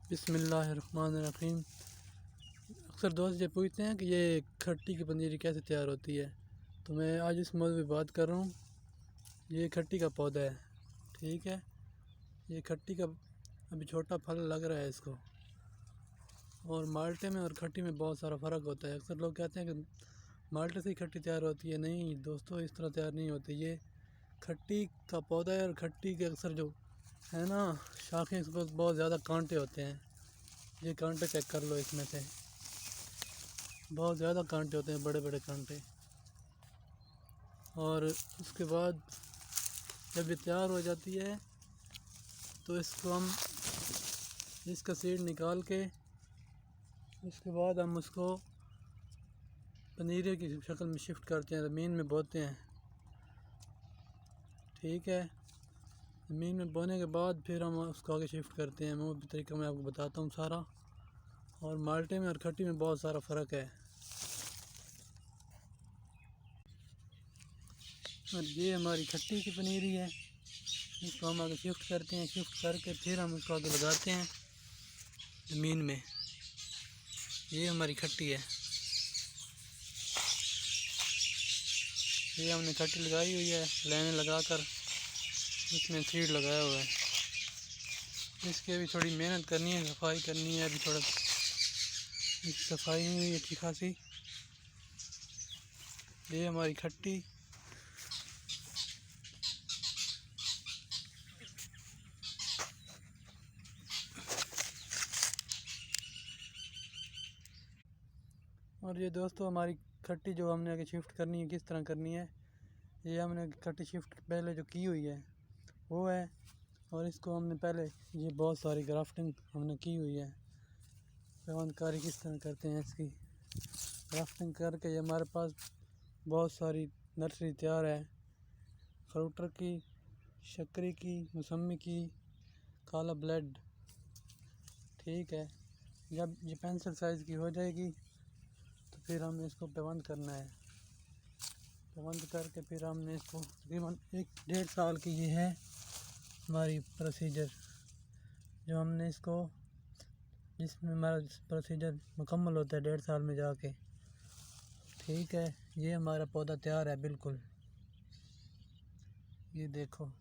बिस्मिल्लाहिर्रहमानिर्रहीम। अक्सर दोस्त ये पूछते हैं कि ये खट्टी की पनीरी कैसे तैयार होती है, तो मैं आज इस मौजूद पे बात कर रहा हूँ। ये खट्टी का पौधा है, ठीक है। ये खट्टी का अभी छोटा फल लग रहा है इसको। और माल्टे में और खट्टी में बहुत सारा फ़र्क होता है। अक्सर लोग कहते हैं कि माल्टे से ही खट्टी तैयार होती है। नहीं दोस्तों, इस तरह तैयार नहीं होती। ये खट्टी का पौधा है और खट्टी के अक्सर जो है ना शाखें, इस पर बहुत ज़्यादा कांटे होते हैं। ये कांटे चेक कर लो, इसमें से बहुत ज़्यादा कांटे होते हैं, बड़े बड़े कांटे। और उसके बाद जब ये तैयार हो जाती है तो इसको हम इसका सीड निकाल के उसके बाद हम उसको पनीरे की शक्ल में शिफ्ट करते हैं, ज़मीन में बोते हैं, ठीक है। ज़मीन में बोने के बाद फिर हम उसको आगे शिफ्ट करते हैं। वो तरीका मैं आपको बताता हूँ सारा। और माल्टे में और खट्टी में बहुत सारा फ़र्क है। और ये हमारी खट्टी की पनीरी है, इसको हम आगे शिफ्ट करते हैं। शिफ्ट करके फिर हम उसको आगे लगाते हैं ज़मीन में। ये हमारी खट्टी है, ये हमने खट्टी लगाई हुई है, लाइनें लगाकर इसमें सीड लगाया हुआ है। इसकी अभी थोड़ी मेहनत करनी है, सफाई करनी है। अभी थोड़ा सफाई नहीं हुई अच्छी खासी। ये हमारी खट्टी। और ये दोस्तों हमारी खट्टी जो हमने आगे शिफ्ट करनी है, किस तरह करनी है, ये हमने खट्टी शिफ्ट पहले जो की हुई है वो है। और इसको हमने पहले ये बहुत सारी ग्राफ्टिंग हमने की हुई है। पेवंदकारी किस तरह करते हैं, इसकी ग्राफ्टिंग करके ये हमारे पास बहुत सारी नर्सरी तैयार है। फ्रूटर की, शक्करी की, मौसमी की, काला ब्लेड, ठीक है। जब ये पेंसिल साइज़ की हो जाएगी तो फिर हमें इसको पेवंद करना है। पेवंद करके फिर हमने इसको तकरीबन 1-1.5 साल की ये है हमारी प्रोसीजर, जो हमने इसको जिसमें हमारा प्रोसीजर मुकम्मल होता है 1.5 साल में जाके, ठीक है। ये हमारा पौधा तैयार है बिल्कुल, ये देखो।